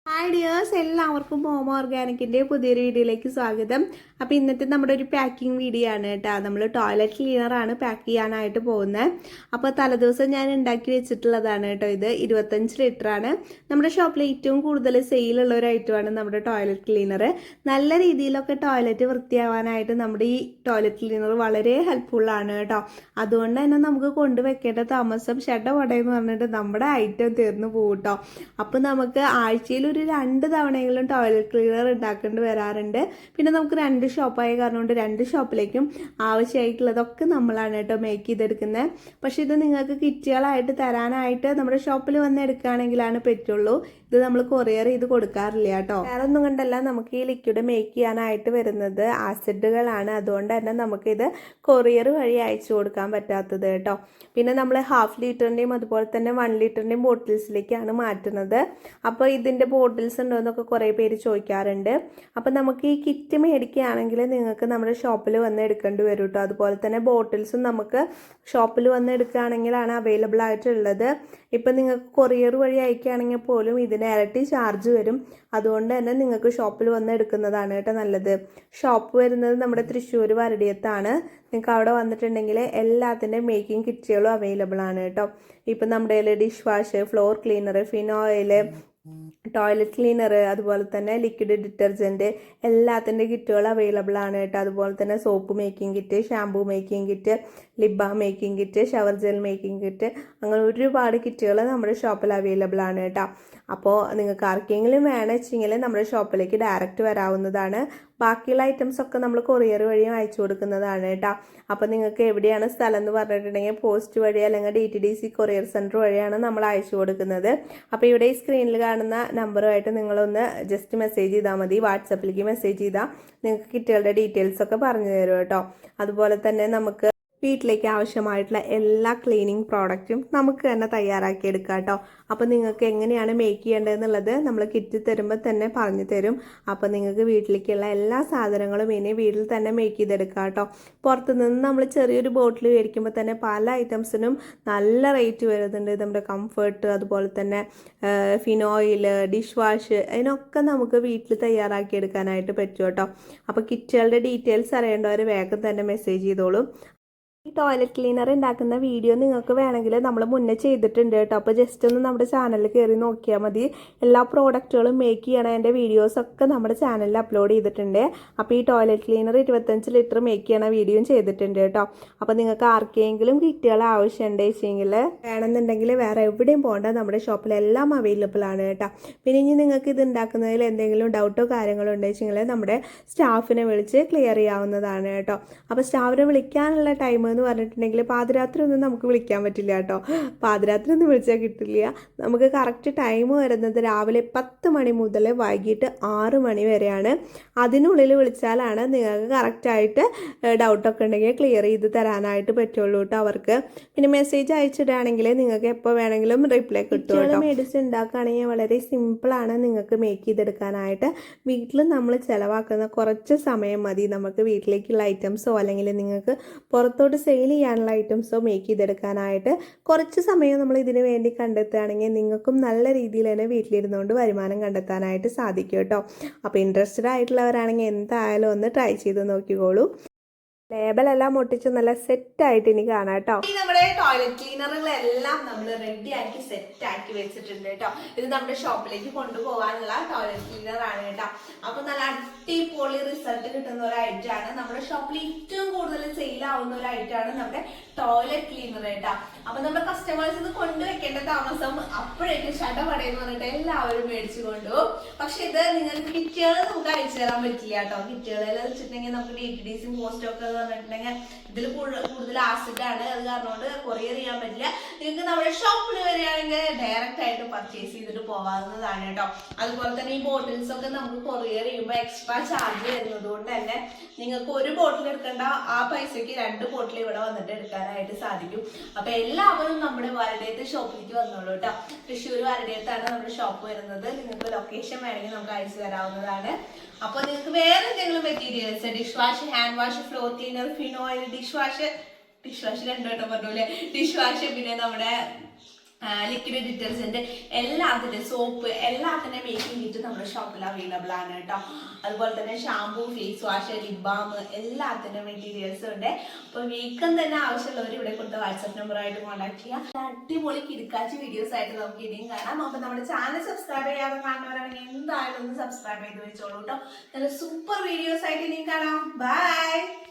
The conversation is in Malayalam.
ഹായ് ഡിയേഴ്സ്, എല്ലാവർക്കും മോമോ ഓർഗാനിക്കിൻ്റെ പുതിയൊരു വീഡിയോയിലേക്ക് സ്വാഗതം. അപ്പോൾ ഇന്നത്തെ നമ്മുടെ ഒരു പാക്കിംഗ് വീഡിയോ ആണ് കേട്ടോ. നമ്മൾ ടോയ്ലറ്റ് ക്ലീനറാണ് പാക്ക് ചെയ്യാനായിട്ട് പോകുന്നത്. അപ്പോൾ തലേദിവസം ഞാൻ ഉണ്ടാക്കി വെച്ചിട്ടുള്ളതാണ് കേട്ടോ. ഇത് 25 ലിറ്ററാണ്. നമ്മുടെ ഷോപ്പിൽ ഏറ്റവും കൂടുതൽ സെയിലുള്ള ഒരു ഐറ്റമാണ് നമ്മുടെ ടോയ്ലറ്റ് ക്ലീനർ. നല്ല രീതിയിലൊക്കെ ടോയ്ലറ്റ് വൃത്തിയാവാനായിട്ട് നമ്മുടെ ഈ ടോയ്ലറ്റ് ക്ലീനർ വളരെ ഹെൽപ്ഫുള്ളാണ് കേട്ടോ. അതുകൊണ്ട് തന്നെ നമുക്ക് കൊണ്ടുവയ്ക്കേണ്ട താമസം ഷടപടയെന്ന് പറഞ്ഞിട്ട് നമ്മുടെ ഐറ്റം തീർന്നു പോകും കേട്ടോ. അപ്പോൾ നമുക്ക് ആഴ്ചയിൽ ഒരു 2 തവണയെങ്കിലും ടോയ്ലറ്റ് ക്ലീനർ ഉണ്ടാക്കേണ്ടി വരാറുണ്ട്. പിന്നെ നമുക്ക് 2 ഷോപ്പായ കാരണം കൊണ്ട് 2 ഷോപ്പിലേക്കും ആവശ്യമായിട്ടുള്ളതൊക്കെ നമ്മളാണ് കേട്ടോ മേക്ക് ചെയ്തെടുക്കുന്നത്. പക്ഷെ ഇത് നിങ്ങൾക്ക് കിറ്റുകളായിട്ട് തരാനായിട്ട് നമ്മുടെ ഷോപ്പിൽ വന്ന് എടുക്കുകയാണെങ്കിലാണ് പറ്റുള്ളൂ. ഇത് നമ്മൾ കൊറിയർ ചെയ്ത് കൊടുക്കാറില്ല കേട്ടോ. വേറെ ഒന്നും കൊണ്ടല്ല, നമുക്ക് ഈ ലിക്വിഡ് മേക്ക് ചെയ്യാനായിട്ട് വരുന്നത് ആസിഡുകളാണ്. അതുകൊണ്ട് തന്നെ നമുക്കിത് കൊറിയർ വഴി അയച്ചു കൊടുക്കാൻ പറ്റാത്തത് കേട്ടോ. പിന്നെ നമ്മൾ 1/2 ലിറ്ററിൻ്റെയും അതുപോലെ തന്നെ 1 ലിറ്ററിൻ്റെയും ബോട്ടിൽസിലേക്കാണ് മാറ്റുന്നത്. അപ്പോൾ ഇതിൻ്റെ ബോട്ടിൽസ് ഉണ്ടോ എന്നൊക്കെ കുറേ പേര് ചോദിക്കാറുണ്ട്. അപ്പോൾ നമുക്ക് ഈ കിറ്റ് മേടിക്കുകയാണെങ്കിൽ നിങ്ങൾക്ക് നമ്മുടെ ഷോപ്പിൽ വന്ന് എടുക്കേണ്ടി വരും കേട്ടോ. അതുപോലെ തന്നെ ബോട്ടിൽസും നമുക്ക് ഷോപ്പിൽ വന്ന് എടുക്കുകയാണെങ്കിലാണ് അവൈലബിൾ ആയിട്ടുള്ളത്. ഇപ്പം നിങ്ങൾക്ക് കൊറിയർ വഴി അയക്കുകയാണെങ്കിൽ പോലും ഇതിന് ഇരട്ടി ചാർജ് വരും. അതുകൊണ്ട് തന്നെ നിങ്ങൾക്ക് ഷോപ്പിൽ വന്ന് എടുക്കുന്നതാണ് കേട്ടോ നല്ലത്. ഷോപ്പ് വരുന്നത് നമ്മുടെ തൃശ്ശൂർ വരടിയത്താണ്. നിങ്ങൾക്ക് അവിടെ വന്നിട്ടുണ്ടെങ്കിൽ എല്ലാത്തിൻ്റെ മേക്കിംഗ് കിറ്റുകളും അവൈലബിൾ ആണ് കേട്ടോ. ഇപ്പം നമ്മുടെ കയ്യിൽ dish wash, floor cleaner, phenyl, toilet cleaner, അതുപോലെ തന്നെ ലിക്വിഡ് ഡിറ്റർജൻറ്റ് എല്ലാത്തിൻ്റെ കിറ്റുകൾ അവൈലബിൾ ആണ് കേട്ടോ. അതുപോലെ തന്നെ soap making kit, shampoo making kit, lip balm making kit, shower gel making kit, അങ്ങനെ ഒരുപാട് കിറ്റുകൾ നമ്മുടെ ഷോപ്പിൽ അവൈലബിൾ ആണ് കേട്ടോ. അപ്പോൾ നിങ്ങൾക്ക് ആർക്കെങ്കിലും വേണമെന്ന് വെച്ചെങ്കിൽ നമ്മുടെ ഷോപ്പിലേക്ക് ഡയറക്റ്റ് വരാവുന്നതാണ്. ബാക്കിയുള്ള ഐറ്റംസ് ഒക്കെ നമ്മൾ കൊറിയർ വഴിയും അയച്ചു കൊടുക്കുന്നതാണ് കേട്ടോ. അപ്പോൾ നിങ്ങൾക്ക് എവിടെയാണ് സ്ഥലം എന്ന് പറഞ്ഞിട്ടുണ്ടെങ്കിൽ പോസ്റ്റ് വഴി അല്ലെങ്കിൽ DTDC കൊറിയർ സെൻറ്റർ വഴിയാണ് നമ്മൾ അയച്ചു കൊടുക്കുന്നത്. അപ്പോൾ ഇവിടെ ഈ സ്ക്രീനിൽ കാണുന്ന നമ്പറുമായിട്ട് നിങ്ങളൊന്ന് ജസ്റ്റ് മെസ്സേജ് ചെയ്താൽ മതി. വാട്സപ്പിലേക്ക് മെസ്സേജ് ചെയ്താൽ നിങ്ങൾക്ക് കിറ്റുകളുടെ ഡീറ്റെയിൽസ് ഒക്കെ പറഞ്ഞു തരും കേട്ടോ. അതുപോലെ തന്നെ നമുക്ക് വീട്ടിലേക്ക് ആവശ്യമായിട്ടുള്ള എല്ലാ ക്ലീനിങ് പ്രോഡക്റ്റും നമുക്ക് തന്നെ തയ്യാറാക്കി എടുക്കാം കേട്ടോ. അപ്പോൾ നിങ്ങൾക്ക് എങ്ങനെയാണ് മേക്ക് ചെയ്യേണ്ടതെന്നുള്ളത് നമ്മൾ കിറ്റ് തരുമ്പോൾ തന്നെ പറഞ്ഞു തരും. അപ്പോൾ നിങ്ങൾക്ക് വീട്ടിലേക്കുള്ള എല്ലാ സാധനങ്ങളും ഇനി വീട്ടിൽ തന്നെ മേക്ക് ചെയ്തെടുക്കാം കേട്ടോ. പുറത്തുനിന്ന് നമ്മൾ ചെറിയൊരു ബോട്ടിൽ മേടിക്കുമ്പോൾ തന്നെ പല ഐറ്റംസിനും നല്ല റേറ്റ് വരുന്നുണ്ട്. നമ്മുടെ കംഫർട്ട്, അതുപോലെ തന്നെ ഫിനോയിൽ, ഡിഷ് വാഷ്, അതിനൊക്കെ നമുക്ക് വീട്ടിൽ തയ്യാറാക്കി എടുക്കാനായിട്ട് പറ്റും കേട്ടോ. അപ്പോൾ കിറ്റുകളുടെ ഡീറ്റെയിൽസ് അറിയേണ്ടവർ വേഗം തന്നെ മെസ്സേജ് ചെയ്തോളൂ. ഈ ടോയ്ലറ്റ് ക്ലീനർ ഉണ്ടാക്കുന്ന വീഡിയോ നിങ്ങൾക്ക് വേണമെങ്കിൽ നമ്മൾ മുന്നേ ചെയ്തിട്ടുണ്ട് കേട്ടോ. അപ്പോൾ ജസ്റ്റ് ഒന്ന് നമ്മുടെ ചാനലിൽ കയറി നോക്കിയാൽ മതി. എല്ലാ പ്രോഡക്റ്റുകളും മേക്ക് ചെയ്യണതിൻ്റെ വീഡിയോസൊക്കെ നമ്മുടെ ചാനലിൽ അപ്ലോഡ് ചെയ്തിട്ടുണ്ട്. അപ്പോൾ ഈ ടോയ്ലറ്റ് ക്ലീനർ 25 ലിറ്റർ മേക്ക് ചെയ്യണ വീഡിയോയും ചെയ്തിട്ടുണ്ട് കേട്ടോ. അപ്പോൾ നിങ്ങൾക്ക് ആർക്കെങ്കിലും കിറ്റുകൾ ആവശ്യമുണ്ട് വെച്ചെങ്കിൽ വേണമെന്നുണ്ടെങ്കിൽ വേറെ എവിടെയും പോകേണ്ട, നമ്മുടെ ഷോപ്പിലെല്ലാം അവൈലബിൾ ആണ് കേട്ടോ. പിന്നെ ഇനി നിങ്ങൾക്ക് ഇത് ഉണ്ടാക്കുന്നതിൽ എന്തെങ്കിലും ഡൗട്ടോ കാര്യങ്ങളോ ഉണ്ടെങ്കിൽ നമ്മുടെ സ്റ്റാഫിനെ വിളിച്ച് ക്ലിയർ ചെയ്യാവുന്നതാണ് കേട്ടോ. അപ്പോൾ സ്റ്റാഫിനെ വിളിക്കാനുള്ള ടൈം എന്ന് പറഞ്ഞിട്ടുണ്ടെങ്കിൽ പാതിരാത്രി ഒന്നും നമുക്ക് വിളിക്കാൻ പറ്റില്ല കേട്ടോ. പാതിരാത്രി ഒന്നും വിളിച്ചാൽ കിട്ടില്ല. നമുക്ക് കറക്റ്റ് ടൈം വരുന്നത് രാവിലെ 10 മണി മുതൽ വൈകിട്ട് 6 മണി വരെയാണ്. അതിനുള്ളിൽ വിളിച്ചാലാണ് നിങ്ങൾക്ക് കറക്റ്റായിട്ട് ഡൗട്ടൊക്കെ ഉണ്ടെങ്കിൽ ക്ലിയർ ചെയ്ത് തരാനായിട്ട് പറ്റുള്ളൂ കേട്ടോ അവർക്ക്. പിന്നെ മെസ്സേജ് അയച്ചിടുകയാണെങ്കിൽ നിങ്ങൾക്ക് എപ്പോൾ വേണമെങ്കിലും റിപ്ലൈ കിട്ടും കേട്ടോ. മെഡിസിൻ ഉണ്ടാക്കുകയാണെങ്കിൽ വളരെ സിമ്പിളാണ് നിങ്ങൾക്ക് മേക്ക് ചെയ്തെടുക്കാനായിട്ട്. വീട്ടിൽ നമ്മൾ ചിലവാക്കുന്ന കുറച്ച് സമയം മതി നമുക്ക് വീട്ടിലേക്കുള്ള ഐറ്റംസോ അല്ലെങ്കിൽ നിങ്ങൾക്ക് പുറത്തോട്ട് സെയിൽ ചെയ്യാനുള്ള ഐറ്റംസോ മേക്ക് ചെയ്തെടുക്കാനായിട്ട്. കുറച്ച് സമയം നമ്മൾ ഇതിന് വേണ്ടി കണ്ടെത്തുകയാണെങ്കിൽ നിങ്ങൾക്കും നല്ല രീതിയിൽ തന്നെ വീട്ടിലിരുന്നുകൊണ്ട് വരുമാനം കണ്ടെത്താനായിട്ട് സാധിക്കും കേട്ടോ. അപ്പോൾ ഇൻട്രസ്റ്റഡ് ആയിട്ടുള്ളവരാണെങ്കിൽ എന്തായാലും ഒന്ന് ട്രൈ ചെയ്ത് നോക്കിക്കോളൂ. ലേബലെല്ലാം ഒട്ടിച്ച് നല്ല സെറ്റായിട്ട് ഇനി കാണാം കേട്ടോ. നമ്മുടെ ടോയ്ലറ്റ് ക്ലീനറുകളെല്ലാം നമ്മൾ റെഡിയാക്കി സെറ്റാക്കി വെച്ചിട്ടുണ്ട് കേട്ടോ. ഇത് നമ്മുടെ ഷോപ്പിലേക്ക് കൊണ്ടുപോകാനുള്ള ടോയ്ലറ്റ് ക്ലീനർ ആണ് കേട്ടോ. അപ്പൊ നല്ല അടിപൊളി റിസൾട്ട് കിട്ടുന്ന ഒരു ഐറ്റമാണ്. നമ്മുടെ ഷോപ്പിൽ ഏറ്റവും കൂടുതൽ സെയിൽ ആവുന്ന ഒരു ഐറ്റമാണ് നമ്മുടെ ടോയ്ലറ്റ് ക്ലീനർ കേട്ടോ. അപ്പൊ നമ്മുടെ കസ്റ്റമേഴ്സ് ഇത് കൊണ്ടുവയ്ക്കേണ്ട താമസം അപ്പോഴേക്കും ഷടപടയെന്ന് പറഞ്ഞിട്ട് എല്ലാവരും മേടിച്ചു കൊണ്ടുപോകും. പക്ഷെ ഇത് നിങ്ങൾക്ക് കിറ്റുകൾ നമുക്ക് അയച്ചു തരാൻ പറ്റില്ല കേട്ടോ. കിറ്റുകളെല്ലാം വെച്ചിട്ടുണ്ടെങ്കിൽ നമുക്ക് DTDC പോസ്റ്റ് ഒക്കെ പറഞ്ഞിട്ടുണ്ടെങ്കിൽ ഇതിൽ കൂടുതൽ ആസിഡാണ്. അത് കാരണം കൊണ്ട് കൊറിയർ ചെയ്യാൻ പറ്റില്ല. നിങ്ങൾക്ക് നമ്മുടെ ഷോപ്പിൽ വരികയാണെങ്കിൽ ഡയറക്റ്റ് ആയിട്ട് പർച്ചേസ് ചെയ്തിട്ട് പോകാവുന്നതാണ് കേട്ടോ. അതുപോലെ തന്നെ ഈ ബോട്ടിൽസ് ഒക്കെ നമുക്ക് കൊറിയർ ചെയ്യുമ്പോൾ എക്സ്ട്രാ ചാർജ് വരുന്നത് കൊണ്ട് തന്നെ നിങ്ങൾക്ക് ഒരു ബോട്ടിൽ എടുക്കേണ്ട ആ പൈസക്ക് 2 ബോട്ടിൽ ഇവിടെ വന്നിട്ട് എടുക്കാനായിട്ട് സാധിക്കും. അപ്പൊ എല്ലാവരും നമ്മുടെ വരടയത്ത് ഷോപ്പിലേക്ക് വന്നോളൂ കേട്ടോ. തൃശ്ശൂർ വരടയത്താണ് നമ്മുടെ ഷോപ്പ് വരുന്നത്. നിങ്ങൾക്ക് ലൊക്കേഷൻ വേണമെങ്കിൽ നമുക്ക് അയച്ചു തരാവുന്നതാണ്. അപ്പോൾ നിങ്ങൾക്ക് വേറെ എന്തെങ്കിലും materials, dish wash, hand wash, floor cleaner, phenyl, dish wash 2 വട്ടം പറഞ്ഞൂല്ലേ, ഡിഷ് വാഷ്, പിന്നെ നമ്മുടെ ലിക്വിഡ് ഡിറ്റർജന്റ്, എല്ലാത്തിൻ്റെ സോപ്പ്, എല്ലാത്തിൻ്റെ മേക്കിംഗ് കിറ്റ് നമ്മുടെ ഷോപ്പിൽ അവൈലബിൾ ആണ് കേട്ടോ. അതുപോലെ തന്നെ shampoo, face wash, lip balm എല്ലാത്തിനും മെറ്റീരിയൽസും ഉണ്ട്. അപ്പോൾ വേഗം തന്നെ ആവശ്യമുള്ളവർ ഇവിടെ കൊടുത്ത വാട്സ്ആപ്പ് നമ്പറായിട്ട് കോൺടാക്ട് ചെയ്യാം. അടിപൊളി കിടക്കാച്ചി വീഡിയോസ് ആയിട്ട് നമുക്ക് ഇനിയും കാണാം. അപ്പോൾ നമ്മുടെ ചാനൽ സബ്സ്ക്രൈബ് ചെയ്യാതെ കാണുന്നവരാണെങ്കിൽ എന്തായാലും ഒന്ന് സബ്സ്ക്രൈബ് ചെയ്ത് വെച്ചോളൂ കേട്ടോ. നല്ല സൂപ്പർ വീഡിയോസ് ആയിട്ട് ഇനിയും കാണാം. ബൈ.